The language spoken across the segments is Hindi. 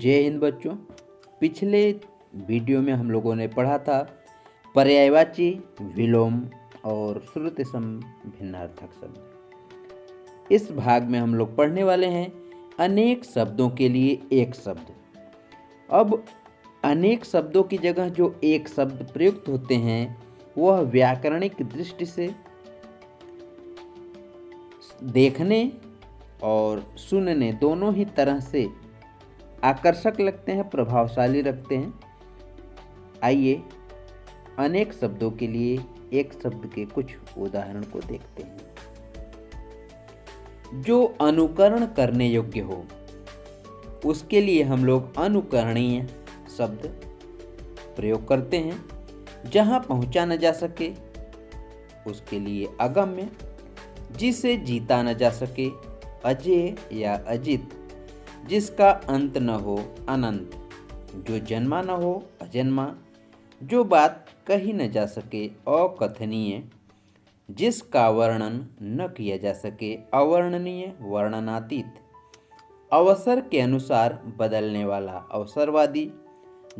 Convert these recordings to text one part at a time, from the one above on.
जय हिंद बच्चों। पिछले वीडियो में हम लोगों ने पढ़ा था पर्यायवाची, विलोम और श्रुति सम भिन्नार्थक शब्द। इस भाग में हम लोग पढ़ने वाले हैं अनेक शब्दों के लिए एक शब्द। अब अनेक शब्दों की जगह जो एक शब्द प्रयुक्त होते हैं वह व्याकरणिक दृष्टि से देखने और सुनने दोनों ही तरह से आकर्षक लगते हैं, प्रभावशाली रखते हैं। आइए अनेक शब्दों के लिए एक शब्द के कुछ उदाहरण को देखते हैं। जो अनुकरण करने योग्य हो उसके लिए हम लोग अनुकरणीय शब्द प्रयोग करते हैं। जहां पहुंचा न जा सके उसके लिए अगम्य, जिसे जीता न जा सके अजेय या अजित, जिसका अंत न हो अनंत, जो जन्मा न हो अजन्मा, जो बात कही न जा सके अकथनीय, जिसका वर्णन न किया जा सके अवर्णनीय वर्णनातीत, अवसर के अनुसार बदलने वाला अवसरवादी,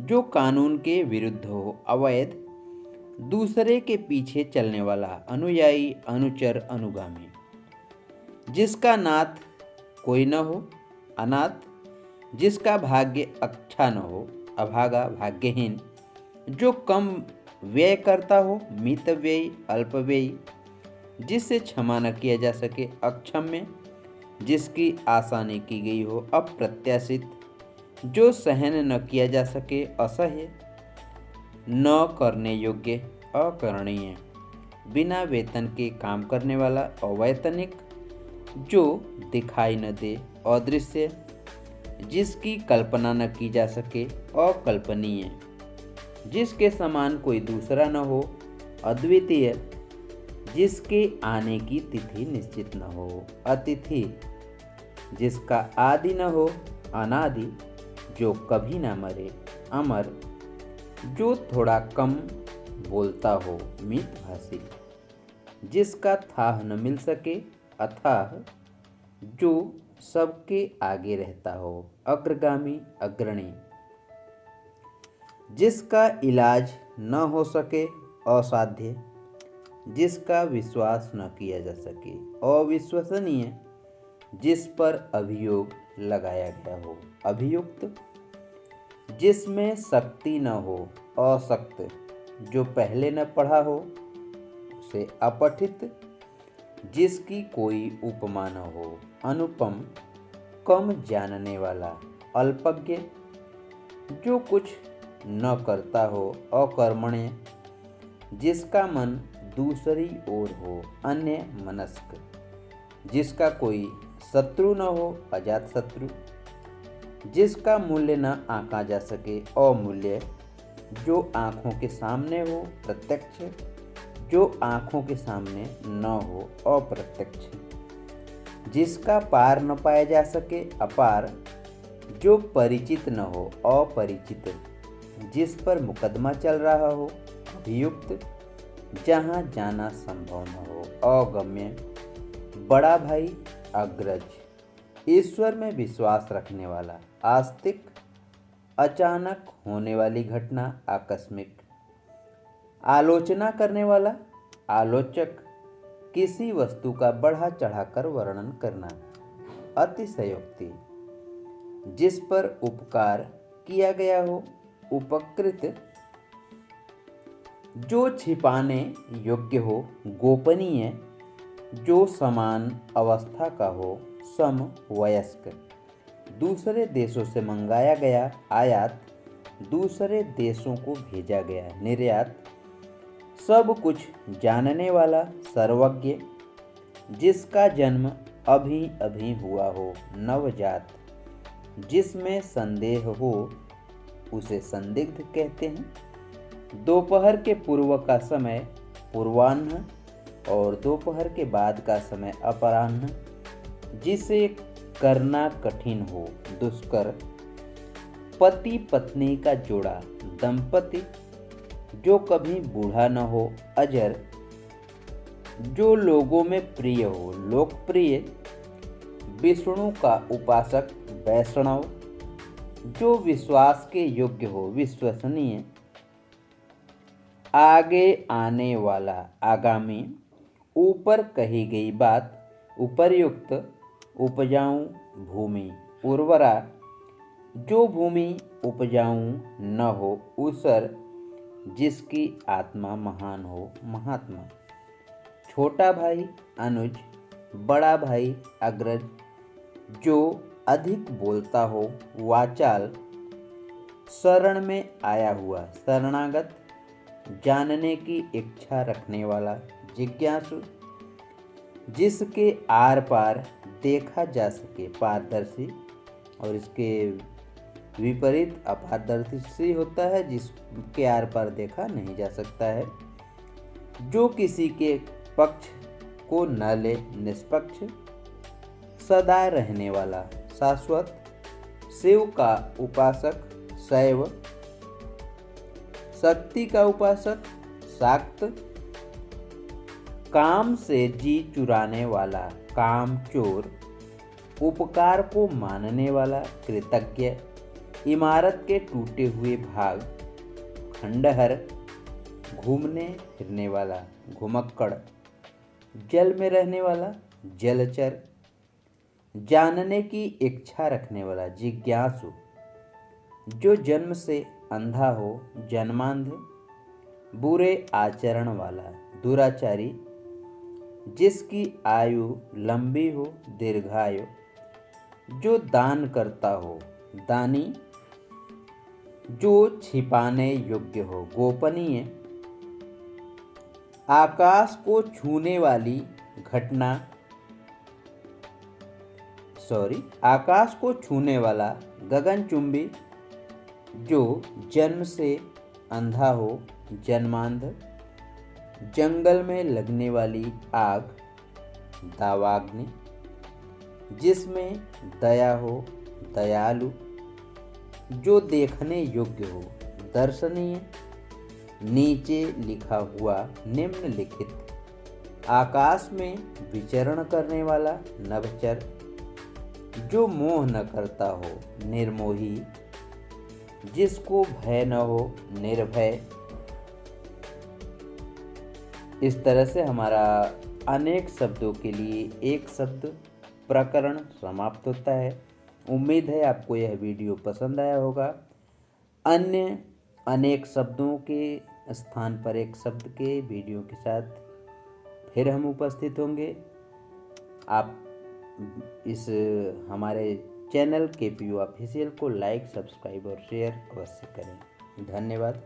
जो कानून के विरुद्ध हो अवैध, दूसरे के पीछे चलने वाला अनुयायी अनुचर अनुगामी, जिसका नाथ कोई न हो अनाथ, जिसका भाग्य अच्छा न हो अभागा भाग्यहीन, जो कम व्यय करता हो मितव्ययी अल्पव्ययी, जिससे क्षमा न किया जा सके अक्षम्य, जिसकी आशा नहीं की गई हो अप्रत्याशित, जो सहन न किया जा सके असह्य, न करने योग्य अकरणीय, बिना वेतन के काम करने वाला अवैतनिक, जो दिखाई न दे अदृश्य, जिसकी कल्पना न की जा सके अकल्पनीय, जिसके समान कोई दूसरा न हो अद्वितीय, जिसके आने की तिथि निश्चित न हो अतिथि, जिसका आदि न हो अनादि, जो कभी न मरे अमर, जो थोड़ा कम बोलता हो मितभाषी, जिसका थाह न मिल सके अथाह, जो सबके आगे रहता हो अग्रगामी अग्रणी, जिसका इलाज न हो सके असाध्य, जिसका विश्वास न किया जा सके अविश्वसनीय, जिस पर अभियोग लगाया गया हो अभियुक्त, जिसमें शक्ति न हो अशक्त, जो पहले न पढ़ा हो उसे अपठित, जिसकी कोई उपमा न हो अनुपम, कम जानने वाला अल्पज्ञ, जो कुछ न करता हो अकर्मण्य, जिसका मन दूसरी ओर हो अन्य मनस्क, जिसका कोई शत्रु न हो अजात शत्रु, जिसका मूल्य न आंका जा सके अमूल्य, जो आँखों के सामने हो प्रत्यक्ष, जो आँखों के सामने न हो अप्रत्यक्ष, जिसका पार न पाया जा सके अपार, जो परिचित न हो अपरिचित, जिस पर मुकदमा चल रहा हो अभियुक्त, जहाँ जाना संभव न हो अगम्य, बड़ा भाई अग्रज, ईश्वर में विश्वास रखने वाला आस्तिक, अचानक होने वाली घटना आकस्मिक, आलोचना करने वाला आलोचक, किसी वस्तु का बढ़ा चढ़ाकर वर्णन करना अतिशयोक्ति, जिस पर उपकार किया गया हो उपकृत, जो छिपाने योग्य हो गोपनीय, जो समान अवस्था का हो समवयस्क, दूसरे देशों से मंगाया गया आयात, दूसरे देशों को भेजा गया निर्यात, सब कुछ जानने वाला सर्वज्ञ, जिसका जन्म अभी अभी हुआ हो नवजात, जिसमें संदेह हो उसे संदिग्ध कहते हैं। दोपहर के पूर्व का समय पूर्वाह्न और दोपहर के बाद का समय अपराह्न, जिसे करना कठिन हो दुष्कर, पति पत्नी का जोड़ा दंपति, जो कभी बूढ़ा न हो अजर, जो लोगों में प्रिय हो लोकप्रिय, विष्णु का उपासक वैष्णव, जो विश्वास के योग्य हो, विश्वसनीय, आगे आने वाला, आगामी, ऊपर कही गई बात, उपर्युक्त, उपजाऊ भूमि, उर्वरा, जो भूमि उपजाऊ न हो, ऊसर, जिसकी आत्मा महान हो, महात्मा, छोटा भाई, अनुज, बड़ा भाई, अग्रज, जो अधिक बोलता हो, वाचाल, शरण में आया हुआ, शरणागत, जानने की इच्छा रखने वाला, जिज्ञासु, जिसके आर पार देखा जा सके, पारदर्शी, और इसके विपरीत अपारदर्शी होता है, जिसके आर पार देखा नहीं जा सकता है, जो किसी के पक्ष को न ले, निष्पक्ष, सदा रहने वाला, शाश्वत, शिव का उपासक, शैव, शक्ति का उपासक, शाक्त, काम से जी चुराने वाला, काम चोर, उपकार को मानने वाला, कृतज्ञ, इमारत के टूटे हुए भाग, खंडहर, घूमने फिरने वाला, घुमक्कड़, जल में रहने वाला, जलचर, जानने की इच्छा रखने वाला, जिज्ञासु, जो जन्म से अंधा हो, जन्मांध, बुरे आचरण वाला, दुराचारी, जिसकी आयु लंबी हो, दीर्घायु, जो दान करता हो, दानी, जो छिपाने योग्य हो, गोपनीय, आकाश को छूने वाली घटना, आकाश को छूने वाला, गगनचुंबी, जो जन्म से अंधा हो, जन्मांध, जंगल में लगने वाली आग, दावाग्नि, जिसमें दया हो, दयालु, जो देखने योग्य हो, दर्शनीय, नीचे लिखा हुआ, निम्नलिखित, आकाश में विचरण करने वाला, नभचर, जो मोह न करता हो, निर्मोही, जिसको भय न हो, निर्भय। इस तरह से हमारा अनेक शब्दों के लिए एक शब्द प्रकरण समाप्त होता है। उम्मीद है आपको यह वीडियो पसंद आया होगा। अन्य अनेक शब्दों के स्थान पर एक शब्द के वीडियो के साथ फिर हम उपस्थित होंगे। आप इस हमारे चैनल KPU ऑफिशियल को लाइक, सब्सक्राइब और शेयर अवश्य करें। धन्यवाद।